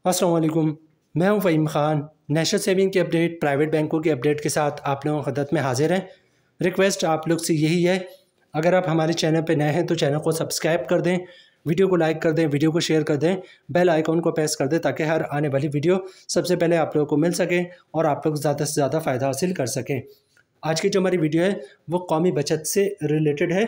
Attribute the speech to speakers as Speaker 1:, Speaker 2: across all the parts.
Speaker 1: अस्सलाम वालेकुम। मैं हूं फ़हीम ख़ान। नेशनल सेविंग की अपडेट, प्राइवेट बैंकों की अपडेट के साथ आप लोगों की खिदमत में हाजिर हैं। रिक्वेस्ट आप लोग से यही है, अगर आप हमारे चैनल पे नए हैं तो चैनल को सब्सक्राइब कर दें, वीडियो को लाइक कर दें, वीडियो को शेयर कर दें, बेल आइकॉन को प्रेस कर दें ताकि हर आने वाली वीडियो सबसे पहले आप लोगों को मिल सके और आप लोग ज़्यादा से ज़्यादा फ़ायदा हासिल कर सकें। आज की जो हमारी वीडियो है वो कौमी बचत से रिलेटेड है।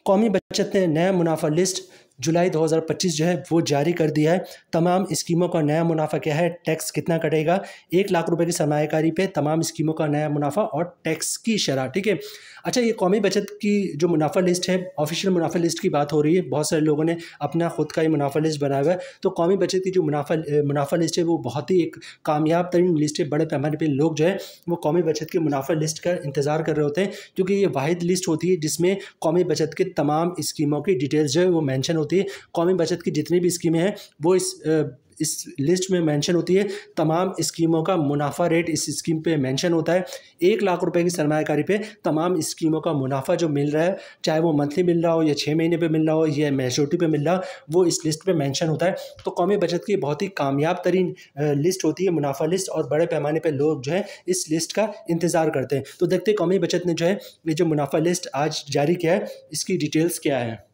Speaker 1: कौमी बचत ने नया मुनाफा लिस्ट जुलाई 2025 जो है वो जारी कर दिया है। तमाम स्कीमों का नया मुनाफा क्या है, टैक्स कितना कटेगा, 1 लाख रुपए की सरमायाकारी पे तमाम स्कीमों का नया मुनाफा और टैक्स की शरह। ठीक है। अच्छा, ये कौमी बचत की जो मुनाफा लिस्ट है, ऑफिशियल मुनाफा लिस्ट की बात हो रही है। बहुत सारे लोगों ने अपना खुद का ही मुनाफा लिस्ट बनाया हुआ है। तो कौमी बचत की जो मुनाफा लिस्ट है वो बहुत ही एक कामयाब तरीन लिस्ट है। बड़े पैमाने पर लोग जो है वो कौमी बचत की मुनाफा लिस्ट का इंतज़ार कर रहे होते हैं, क्योंकि ये वाहिद लिस्ट होती है जिसमें कौमी बचत के तमाम स्कीमों की डिटेल्स जो है वो मेंशन होती है। कौमी बचत की जितनी भी स्कीमें हैं वो इस लिस्ट में मेंशन होती है। तमाम स्कीमों का मुनाफा रेट इस स्कीम पे मेंशन होता है। 1 लाख रुपए की सरमायाकारी पे तमाम स्कीमों का मुनाफा जो मिल रहा है, चाहे वो मंथली मिल रहा हो या 6 महीने पे मिल रहा हो या मैच्योरिटी पे मिल रहा हो, वो इस लिस्ट पे मेंशन होता है। तो कौमी बचत की बहुत ही कामयाब तरीन लिस्ट होती है मुनाफा लिस्ट, और बड़े पैमाने पर लोग जो है इस लिस्ट का इंतज़ार करते हैं। तो देखते हैं कौमी बचत ने जो है ये जो मुनाफा लिस्ट आज जारी किया है इसकी डिटेल्स क्या है।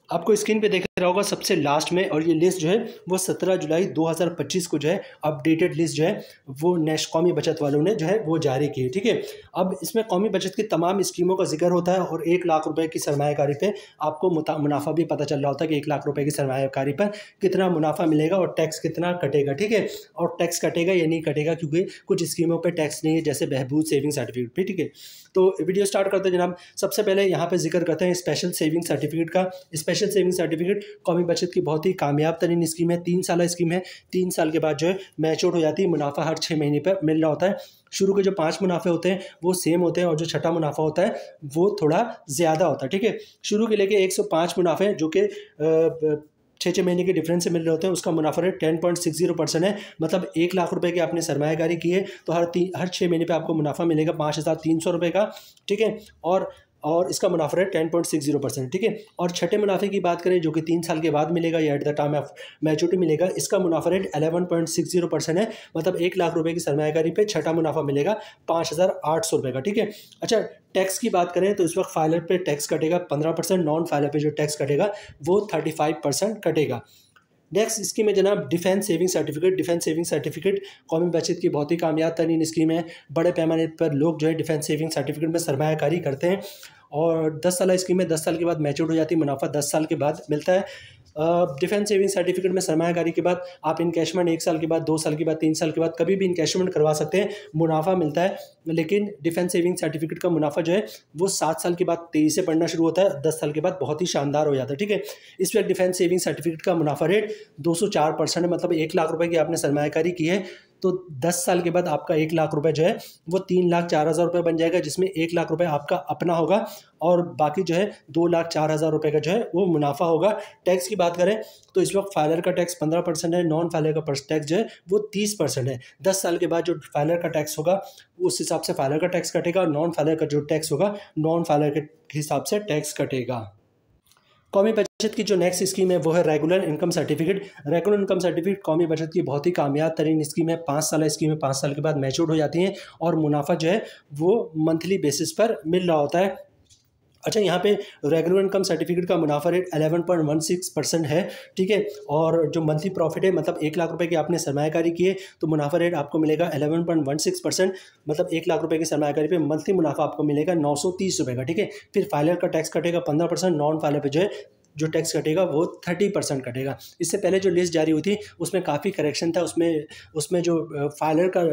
Speaker 1: आपको स्क्रीन पे देख रहा होगा सबसे लास्ट में, और ये लिस्ट जो है वो 17 जुलाई 2025 को जो है अपडेटेड लिस्ट जो है वो कौमी बचत वालों ने जो है वो जारी की है। ठीक है। अब इसमें कौमी बचत की तमाम स्कीमों का जिक्र होता है और 1 लाख रुपए की सरमायाकारी पे आपको मुनाफा भी पता चल रहा होता है कि 1 लाख रुपए की सरमायाकारी पर कितना मुनाफा मिलेगा और टैक्स कितना कटेगा। ठीक है। और टैक्स कटेगा या नहीं कटेगा, क्योंकि कुछ स्कीमों पर टैक्स नहीं है, जैसे बहबूद सेविंग सर्टिफिकेट पे। ठीक है। तो वीडियो स्टार्ट करते हैं जनाब। सबसे पहले यहाँ पे जिक्र करते हैं स्पेशल सेविंग सर्टिफिकेट का। स्पेशल सेविंग सर्टिफिकेट कौमी बचत की बहुत ही कामयाब तरीन स्कीम है। 3 साल स्कीम है। 3 साल के बाद जो है मैच्योर हो जाती है। मुनाफा हर 6 महीने पर मिल रहा होता है। शुरू के जो 5 मुनाफे होते हैं वो सेम होते हैं और जो छठा मुनाफा होता है वो थोड़ा ज़्यादा होता है। ठीक है। शुरू के लेके 105 मुनाफे जो कि 6 महीने के डिफरेंस से मिल रहे होते हैं, उसका मुनाफा रेट 10.60% है। मतलब 1 लाख रुपए की आपने सरमायाकारी की है तो हर 6 महीने पे आपको मुनाफा मिलेगा 5,300 रुपये का। ठीक है। और इसका मुनाफा रेट 10.60%। ठीक है। और छठे मुनाफे की बात करें जो कि 3 साल के बाद मिलेगा या at the time of maturity मिलेगा, इसका मुनाफा रेट 11.60% है। मतलब 1 लाख रुपए की सरमायाकारी पे छठा मुनाफा मिलेगा 5,800 रुपये का। ठीक है। अच्छा, टैक्स की बात करें तो इस वक्त फाइलर पे टैक्स कटेगा 15%, नॉन फाइलर पे जो टैक्स कटेगा वो 35% कटेगा। नेक्स्ट स्कीम है जनाब defence saving certificate. Defence saving certificate कौमी बचत की बहुत ही कामयाब तरीन स्कीम है। बड़े पैमाने पर लोग जो है डिफेंस सेविंग सर्टिफिकेट में सरमायाकारी करते हैं और 10 साल स्कीम है। 10 साल के बाद मैच्योर हो जाती है, मुनाफा 10 साल के बाद मिलता है। डिफेंस सेविंग सर्टिफिकेट में सरमायाकारी के बाद आप इनकैशमेंट 1 साल के बाद, 2 साल के बाद, 3 साल के बाद कभी भी इनकैशमेंट करवा सकते हैं, मुनाफा मिलता है। लेकिन डिफेंस सेविंग सर्टिफिकेट का मुनाफा जो है वो 7 साल के बाद तेज़ी से बढ़ना शुरू होता है, 10 साल के बाद बहुत ही शानदार हो जाता है। ठीक है। इस वक्त डिफेंस सेविंग सर्टिफिकेट का मुनाफा रेट 204% है। मतलब 1 लाख रुपए की आपने सरमायाकारी की है तो 10 साल के बाद आपका 1 लाख रुपए जो है वो 3,04,000 रुपये बन जाएगा, जिसमें 1 लाख रुपए आपका अपना होगा और बाकी जो है 2,04,000 रुपये का जो है वो मुनाफा होगा। टैक्स की बात करें तो इस वक्त फाइलर का टैक्स 15% है, नॉन फाइलर का टैक्स जो है वो 30% है। 10 साल के बाद जो फाइलर का टैक्स होगा उस हिसाब से फाइलर का टैक्स कटेगा, नॉन फाइलर का जो टैक्स होगा नॉन फाइलर के हिसाब से टैक्स कटेगा। कौमी बचत की जो नेक्स्ट स्कीम है वो है regular income certificate. Regular income certificate कौमी बचत की बहुत ही कामयाब तरीन स्कीम है। 5 साल स्कीम है। 5 साल के बाद मैच्योर हो जाती हैं और मुनाफा जो है वो मंथली बेसिस पर मिल रहा होता है। अच्छा, यहाँ पे रेगुलर इनकम सर्टिफिकेट का मुनाफा रेट 11.16% है। ठीक है। और जो मंथली प्रॉफिट है, मतलब 1 लाख रुपए की आपने सरमायाकारी की है तो मुनाफा रेट आपको मिलेगा 11.16%। मतलब 1 लाख रुपए की सरमायाकारी पे मंथली मुनाफा आपको मिलेगा 930 रुपये का। ठीक है। फिर फाइलर का टैक्स कटेगा 15%, नॉन फाइलर पे जो टैक्स कटेगा वो 30% कटेगा। इससे पहले जो लिस्ट जारी हुई थी उसमें काफ़ी करेक्शन था। उसमें जो फाइलर का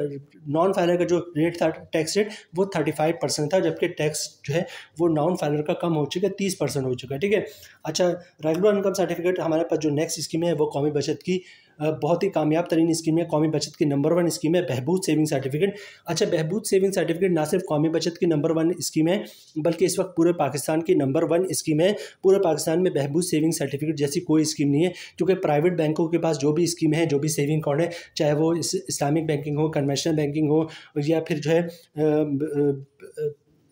Speaker 1: नॉन फाइलर का जो रेट था टैक्स रेट वो 35% था, जबकि टैक्स जो है वो नॉन फाइलर का कम हो चुका है, 30% हो चुका है। ठीक है। अच्छा, रेगुलर इनकम सर्टिफिकेट हमारे पास जो नेक्स्ट स्कीम है वो कौमी बचत की बहुत ही कामयाब तरीन स्कीम है। कौमी बचत की नंबर 1 स्कीम है बहबूद सेविंग सर्टिफिकेट। अच्छा, बहबूद सेविंग सर्टिफिकेट ना सिर्फ कौमी बचत की नंबर 1 स्कीम है बल्कि इस वक्त पूरे पाकिस्तान की नंबर 1 स्कीम है। पूरे पाकिस्तान में बहबूद सेविंग सर्टिफिकेट जैसी कोई स्कीम नहीं है, क्योंकि प्राइवेट बैंकों के पास जो भी स्कीम है, जो भी सेविंग अकाउंट है, चाहे वो इस्लामिक बैंकिंग हो, कन्वेंशनल बैंकिंग हो या फिर जो है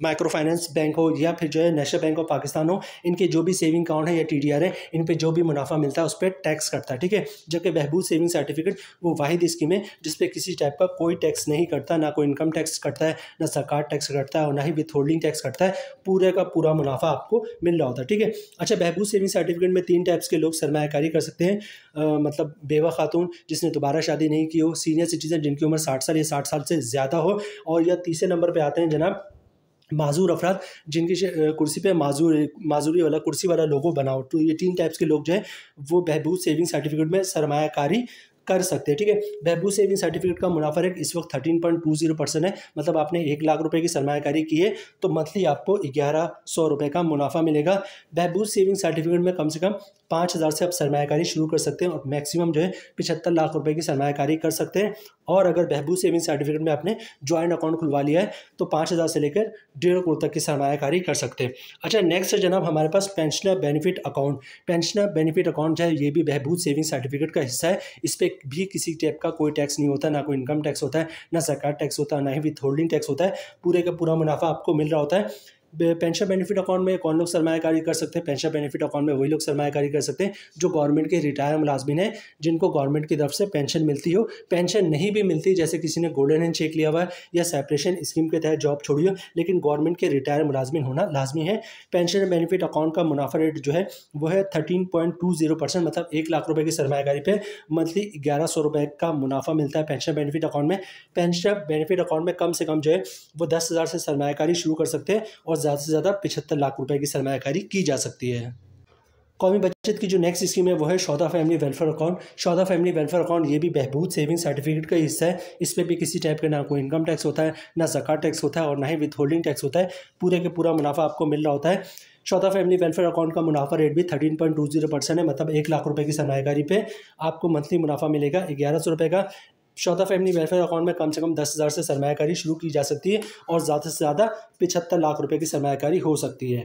Speaker 1: माइक्रो फाइनेंस बैंक हो या फिर जो है नेशनल बैंक ऑफ पाकिस्तान हो, इनके जो भी सेविंग अकाउंट है या टीडीआर है, इन पे जो भी मुनाफा मिलता है उस पर टैक्स कटता है, ठीक है। जबकि बहबूद सेविंग सर्टिफिकेट वो वाहिद स्कीम है जिस पे किसी टाइप का कोई टैक्स नहीं कटता, ना कोई इनकम टैक्स कटता है, ना सरकार टैक्स कटता है और ना ही विथ होल्डिंग टैक्स कटता है। पूरे का पूरा मुनाफा आपको मिल रहा होता है, ठीक है। अच्छा, बहबूद सेविंग सर्टिफिकेट में 3 टाइप्स के लोग सरमायाकारी कर सकते हैं। मतलब बेवा खातून जिसने दोबारा शादी नहीं की हो, सीनियर सिटीजन जिनकी उम्र 60 साल या 60 साल से ज़्यादा हो, और या तीसरे नंबर पे आते हैं जनाब माजूर अफराद जिनकी कुर्सी पे माजूरी वाला कुर्सी वाला लोगो बनाओ। तो ये 3 टाइप्स के लोग जो है वो बहबूद सेविंग सर्टिफिकेट में सरमायाकारी कर सकते हैं, ठीक है। बहबूद सेविंग सर्टिफिकेट का मुनाफा रेट इस वक्त 13.20% है। मतलब आपने 1 लाख रुपए की सरमायाकारी की है तो मंथली आपको 1100 रुपये का मुनाफा मिलेगा। बहबूद सेविंग सर्टिफिकेट में कम से कम 5,000 से आप सरमायाकारी शुरू कर सकते हैं और मैक्सिमम जो है 75 लाख रुपए की सरमायाकारी कर सकते हैं। और अगर बहबूद सेविंग सर्टिफिकेट में आपने ज्वाइंट अकाउंट खुलवा लिया है तो 5,000 से लेकर 1.5 करोड़ तक की सरमायाकारी कर सकते हैं। अच्छा, नेक्स्ट है जनाब हमारे पास pensioner benefit account. Pensioner benefit account जो है ये भी बहबूद सेविंग सर्टिफिकेट का हिस्सा है। इस पर भी किसी टाइप का कोई टैक्स नहीं होता, ना कोई इनकम टैक्स होता है, ना सरकार टैक्स होता है, ना ही विथ होल्डिंग टैक्स होता है। पूरे का पूरा मुनाफा आपको मिल रहा होता है। पेंशन बेनिफिट अकाउंट में कौन लोग सरमायाकारी कर सकते हैं? पेंशन बेनिफिट अकाउंट में वही लोग सरमायाकारी कर सकते हैं जो गवर्नमेंट के रिटायर मुलाजमिन हैं, जिनको गवर्नमेंट की तरफ से पेंशन मिलती हो। पेंशन नहीं भी मिलती, जैसे किसी ने गोल्डन हैंड चेक लिया हुआ है या सेपरेशन स्कीम के तहत जॉब छोड़ी हो, लेकिन गवर्नमेंट के रिटायर मुलाजमिन होना लाजमी है। पेंशन बेनिफिट अकाउंट का मुनाफा रेट जो है वो है 13.20%। मतलब 1 लाख रुपये की सरमायाकारी पे मंथली 1100 रुपये का मुनाफा मिलता है पेंशन बेनिफिट अकाउंट में। पेंशन बेनिफिट अकाउंट में कम से कम जो है वो 10,000 से सरमायाकारी शुरू कर सकते हैं और ज़्यादा से ज़्यादा 75 लाख रुपए की सरमायाकारी की जा सकती है। कौमी बचत की जो नेक्स्ट स्कीम है वो है शौदा फैमिली वेलफेयर अकाउंट। शौदा फैमिली वेलफेयर अकाउंट ये भी बहबूद सेविंग सर्टिफिकेट का हिस्सा है। इस पर भी किसी टाइप का ना कोई इनकम टैक्स होता है, ना ज़कात टैक्स होता है और ना ही विथ होल्डिंग टैक्स होता है। पूरे के पूरा मुनाफा आपको मिल रहा होता है। शौदा फैमिली वेलफेयर अकाउंट का मुनाफा रेट भी 13.20% है। मतलब 1 लाख रुपए की सरमायाकारी पे आपको मंथली मुनाफा मिलेगा 1100 रुपये का। शौदा फैमिली वेलफेयर अकाउंट में कम से कम 10,000 से सरमायाकारी शुरू की जा सकती है और ज़्यादा से ज़्यादा 75 लाख रुपए की सरमायाकारी हो सकती है।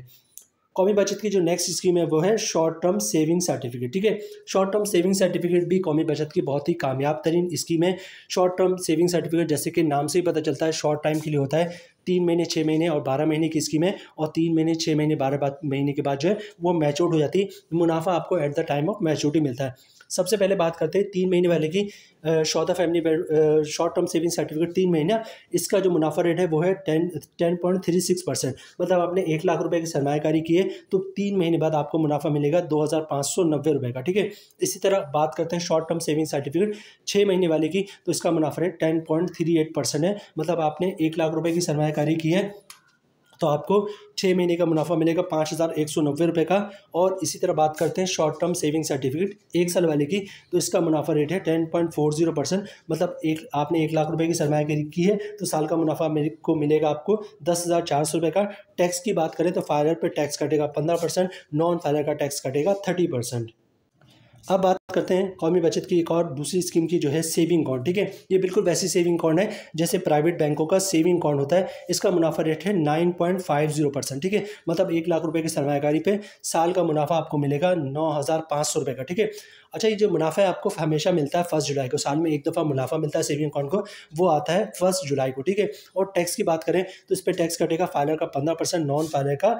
Speaker 1: कौमी बचत की जो नेक्स्ट स्कीम है वो है शॉर्ट टर्म सेविंग सर्टिफिकेट, ठीक है। शॉर्ट टर्म सेविंग सर्टिफिकेट भी कौमी बचत की बहुत ही कामयाब तरीन स्कीम है। शॉर्ट टर्म सेविंग सर्टिफिकेट जैसे कि नाम से ही पता चलता है शॉर्ट टाइम के लिए होता है। 3 महीने, 6 महीने और 12 महीने की स्कीम है और 3 महीने, 6 महीने, 12 महीने के बाद जो है वो मैच्योर हो जाती है। मुनाफा आपको at the time of maturity मिलता है। सबसे पहले बात करते हैं 3 महीने वाले की। शौदा family short term saving certificate 3 महीना, इसका जो मुनाफा रेट है वो है 10.36%। मतलब आपने 1 लाख रुपए की सरमायाकारी की है तो 3 महीने बाद आपको मुनाफा मिलेगा 2,590 रुपये का, ठीक है। इसी तरह बात करते हैं शॉर्ट टर्म सेविंग सर्टिफिकेट 6 महीने वाले की, तो इसका मुनाफा रेट 10.38% है। मतलब आपने 1 लाख रुपए की सरमायाकारी की है तो आपको 6 महीने का मुनाफा मिलेगा 5,190 रुपये का। और इसी तरह बात करते हैं शॉर्ट टर्म सेविंग सर्टिफिकेट 1 साल वाले की, तो इसका मुनाफा रेट है 10.40%। मतलब आपने 1 लाख रुपए की सरमायाकारी की है तो साल का मुनाफा मेरे को मिलेगा आपको 10,400 रुपये का। टैक्स की बात करें तो फाइलर पर टैक्स कटेगा 15%, नॉन फाइलर का टैक्स कटेगा 30%। अब बात करते हैं कौमी बचत की एक और दूसरी स्कीम की जो है सेविंग अकाउंट, ठीक है। ये बिल्कुल वैसी सेविंग अकाउंट है जैसे प्राइवेट बैंकों का सेविंग अकाउंट होता है। इसका मुनाफा रेट है 9.50%, ठीक है। मतलब 1 लाख रुपए की सरमायाकारी पे साल का मुनाफा आपको मिलेगा 9,500 रुपये का, ठीक है। अच्छा, ये जो मुनाफा है आपको हमेशा मिलता है 1 जुलाई को। साल में एक दफ़ा मुनाफा मिलता है सेविंग अकाउंट को, वो आता है 1 जुलाई को, ठीक है। और टैक्स की बात करें तो इस पर टैक्स कटेगा फाइलर का 15%, नॉन फाइलर का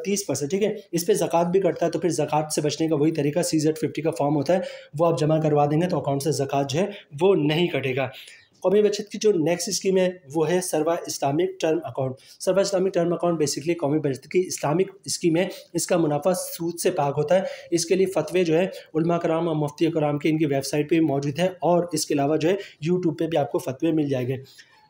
Speaker 1: 30%, ठीक है। इस पर ज़कात भी कटता है तो फिर ज़कात से बचने का वही तरीका CZ50 का फॉर्म होता है, वो आप जमा करवा देंगे तो अकाउंट से ज़कात जो है वो नहीं कटेगा। कौमी बचत की जो नेक्स्ट स्कीम है वो है सर्वा इस्लामिक टर्म अकाउंट। सर्वा इस्लामिक टर्म अकाउंट बेसिकली कौमी बचत की इस्लामिक स्कीम है। इसका मुनाफा सूद से पाक होता है। इसके लिए फ़तवे जो है उलमा कराम और मुफ्ती कराम के इनकी वेबसाइट पे मौजूद है और इसके अलावा जो है यूट्यूब पे भी आपको फ़तवे मिल जाएंगे।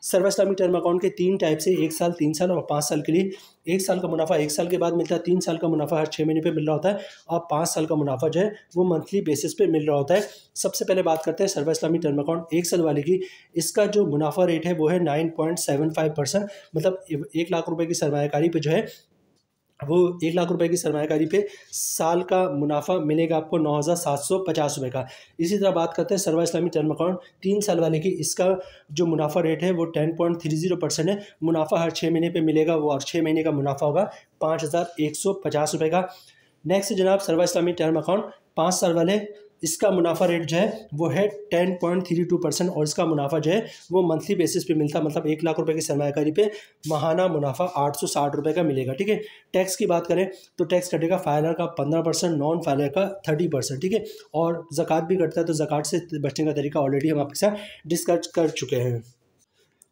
Speaker 1: सर्वा इस्लामिक टर्म अकाउंट के 3 टाइप से 1 साल, 3 साल और 5 साल के लिए। 1 साल का मुनाफा 1 साल के बाद मिलता है, 3 साल का मुनाफा हर 6 महीने पे मिल रहा होता है और 5 साल का मुनाफा जो है वो मंथली बेसिस पे मिल रहा होता है। सबसे पहले बात करते हैं सर्वा इस्लामिक टर्म अकाउंट 1 साल वाले की। इसका जो मुनाफा रेट है वो है 9.75%। मतलब 1 लाख रुपए की सरमायाकारी पे जो है वो 1 लाख रुपए की सरमायाकारी पे साल का मुनाफा मिलेगा आपको 9,750 रुपये का। इसी तरह बात करते हैं सर्वा इस्लामिक टर्म अकाउंट 3 साल वाले की। इसका जो मुनाफा रेट है वो 10.30% है। मुनाफा हर 6 महीने पे मिलेगा वो, और 6 महीने का मुनाफा होगा 5,150 रुपये का। नेक्स्ट जनाब सर्वा इस्लामिक टर्म अकाउंट 5 साल वाले। इसका मुनाफा रेट जो है वो है 10.32% और इसका मुनाफा जो है वो मंथली बेसिस पे मिलता है, मतलब 1 लाख रुपए की सरमायाकारी पे माहाना मुनाफा 860 रुपये का मिलेगा। ठीक है, टैक्स की बात करें तो टैक्स कटेगा फाइलर का 15%, नॉन फाइलर का 30%। ठीक है, और ज़कात भी कटता है, तो ज़कात से बचने का तरीका ऑलरेडी हम आपके साथ डिस्कस कर चुके हैं।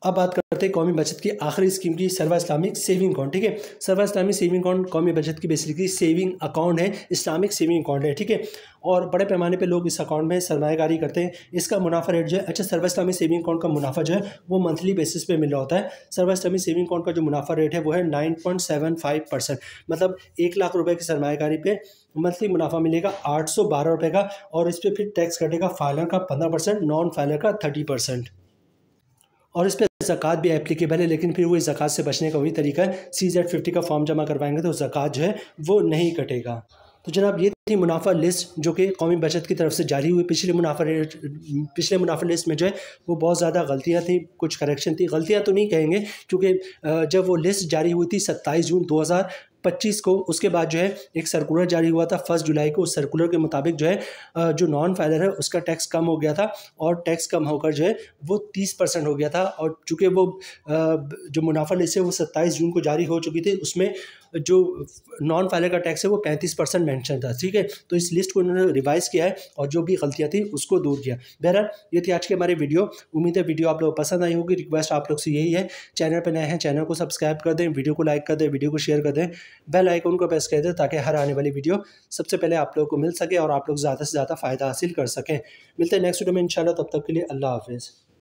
Speaker 1: अब बात करते हैं कौमी बचत की आखिरी स्कीम की, सर्वा इस्लामिक सेविंग अकाउंट। ठीक है, सर्वा इस्लामिक सेविंग अकाउंट कौमी बचत की बेसिकली सेविंग अकाउंट है, इस्लामिक सेविंग अकाउंट है। ठीक है, और बड़े पैमाने पे लोग इस अकाउंट में सरमायाकारी करते हैं। इसका मुनाफा रेट जो है, अच्छा सर्वा इस्लामिक सेविंग अकाउंट का मुनाफा जो है वो मंथली बेसिस पे मिल रहा होता है। सर्वा इस्लामिक सेविंग अकाउंट का जो मुनाफा रेट है वो है 9.75%, मतलब 1 लाख रुपये की सरमायाकारी पे मंथली मुनाफा मिलेगा 812 रुपये का, और इस पर फिर टैक्स कटेगा फाइलर का 15%, नॉन फाइलर का 30%, और इस पर ज़कात भी एप्लीकेबल है। लेकिन फिर वो ज़कात से बचने का वही तरीका है, CZ50 का फॉर्म जमा करवाएंगे तो ज़कात जो है वो नहीं कटेगा। तो जनाब ये थी मुनाफा लिस्ट जो कि कौमी बचत की तरफ से जारी हुई। पिछले मुनाफा लिस्ट में जो है वो बहुत ज़्यादा गलतियाँ थी, कुछ करेक्शन थी। गलतियाँ तो नहीं कहेंगे, क्योंकि जब वो लिस्ट जारी हुई थी 27 जून 2025 को, उसके बाद जो है एक सर्कुलर जारी हुआ था 1 जुलाई को। उस सर्कुलर के मुताबिक जो है जो नॉन फाइलर है उसका टैक्स कम हो गया था, और टैक्स कम होकर जो है वो 30% हो गया था। और चूँकि वो जो मुनाफा लिस्ट है वो 27 जून को जारी हो चुकी थी, उसमें जो नॉन फाइलर का टैक्स है वो 35% मेंशन था। ठीक है, तो इस लिस्ट को उन्होंने रिवाइज़ किया है और जो भी गलतियाँ थी उसको दूर किया। बहरहाल ये थी आज के हमारे वीडियो। उम्मीद है वीडियो आप लोग को पसंद आई होगी। रिक्वेस्ट आप लोग से यही है, चैनल पर नए हैं चैनल को सब्सक्राइब कर दें, वीडियो को लाइक कर दें, वीडियो को शेयर कर दें, बेल आइकन को प्रेस कर दें, ताकि हर आने वाली वीडियो सबसे पहले आप लोगों को मिल सके और आप लोग ज़्यादा से ज़्यादा फ़ायदा हासिल कर सकें। मिलते हैं नेक्स्ट वीडियो में इंशाल्लाह, तब तक के लिए अल्लाह हाफिज़।